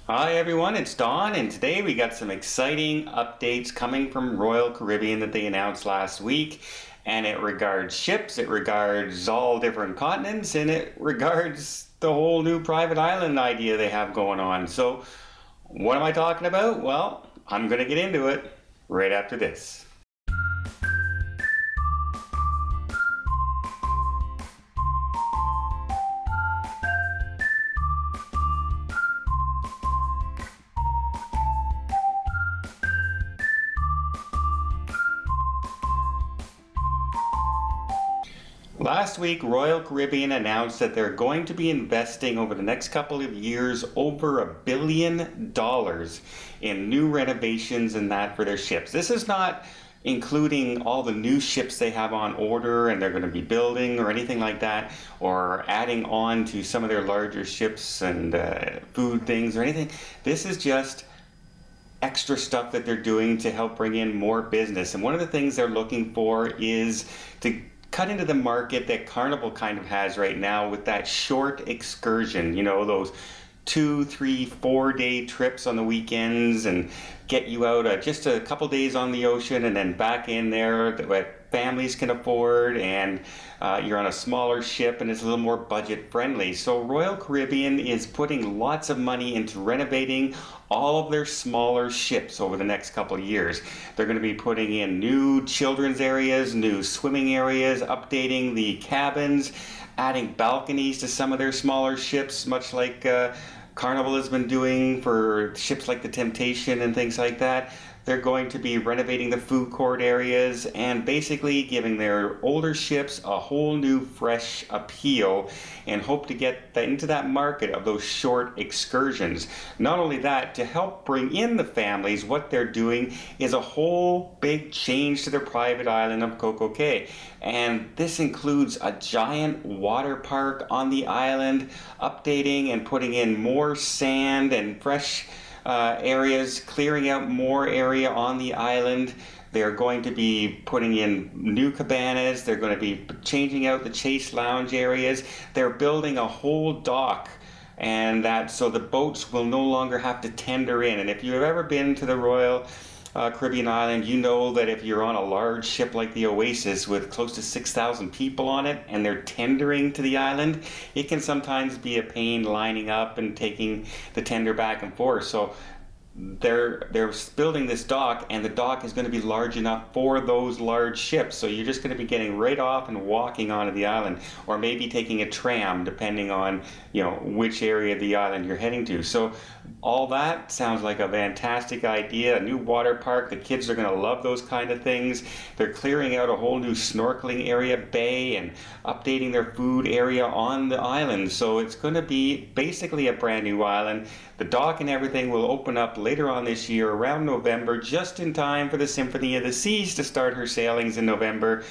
Hi everyone, it's Don, and today we got some exciting updates coming from Royal Caribbean that they announced last week. And it regards ships, it regards all different continents, and it regards the whole new private island idea they have going on. So what am I talking about? Well, I'm going to get into it right after this. Last week, Royal Caribbean announced that they're going to be investing over the next couple of years over $1 billion in new renovations and that for their ships. This is not including all the new ships they have on order and they're going to be building or anything like that, or adding on to some of their larger ships and food things or anything. This is just extra stuff that they're doing to help bring in more business. And one of the things they're looking for is to cut into the market that Carnival kind of has right now with that short excursion, you know, those 2, 3, 4-day trips on the weekends, and get you out just a couple days on the ocean and then back in there that families can afford, and you're on a smaller ship and it's a little more budget friendly. So Royal Caribbean is putting lots of money into renovating all of their smaller ships over the next couple of years. They're going to be putting in new children's areas, new swimming areas, updating the cabins, adding balconies to some of their smaller ships, much like Carnival has been doing for ships like the Temptation and things like that. They're going to be renovating the food court areas and basically giving their older ships a whole new fresh appeal, and hope to get into that market of those short excursions. Not only that, to help bring in the families, what they're doing is a whole big change to their private island of Coco Cay. And this includes a giant water park on the island, updating and putting in more sand and fresh areas, clearing out more area on the island. They're going to be putting in new cabanas. They're going to be changing out the Chase Lounge areas. They're building a whole dock, and that so the boats will no longer have to tender in. And if you've ever been to the Royal Caribbean island, you know that if you're on a large ship like the Oasis with close to 6,000 people on it and they're tendering to the island, it can sometimes be a pain lining up and taking the tender back and forth. So they're building this dock, and the dock is going to be large enough for those large ships. So you're just going to be getting right off and walking onto the island, or maybe taking a tram depending on, you know, which area of the island you're heading to. So all that sounds like a fantastic idea. A new water park, the kids are going to love those kind of things. They're clearing out a whole new snorkeling area, bay, and updating their food area on the island. So it's going to be basically a brand new island. The dock and everything will open up later on this year, around November, just in time for the Symphony of the Seas to start her sailings in November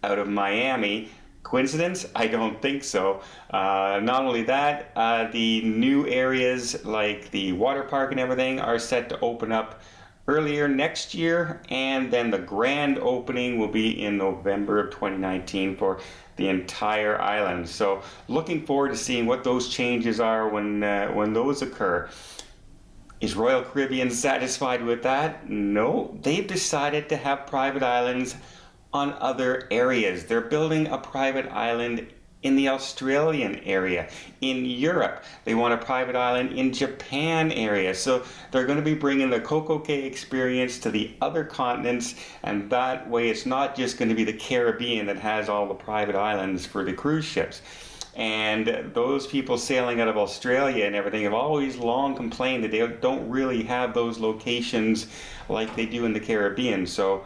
out of Miami. Coincidence? I don't think so. Not only that, the new areas like the water park and everything are set to open up earlier next year, and then the grand opening will be in November of 2019 for the entire island. So looking forward to seeing what those changes are when those occur. Is Royal Caribbean satisfied with that? No, they've decided to have private islands on other areas. They're building a private island in the Australian area. In Europe, they want a private island in Japan area. So they're going to be bringing the Coco Cay experience to the other continents, and that way it's not just going to be the Caribbean that has all the private islands for the cruise ships. And those people sailing out of Australia and everything have always long complained that they don't really have those locations like they do in the Caribbean. So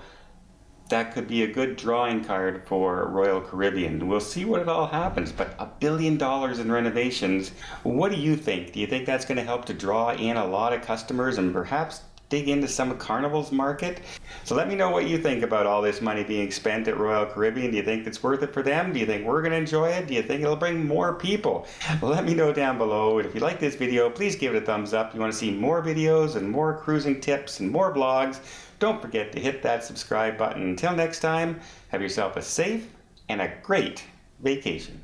that could be a good drawing card for Royal Caribbean. We'll see what it all happens, but $1 billion in renovations. What do you think? Do you think that's going to help to draw in a lot of customers and perhaps dig into some of Carnival's market? So let me know what you think about all this money being spent at Royal Caribbean. Do you think it's worth it for them? Do you think we're going to enjoy it? Do you think it'll bring more people? Let me know down below. And if you like this video, please give it a thumbs up. If you want to see more videos and more cruising tips and more blogs, don't forget to hit that subscribe button. Until next time, have yourself a safe and a great vacation.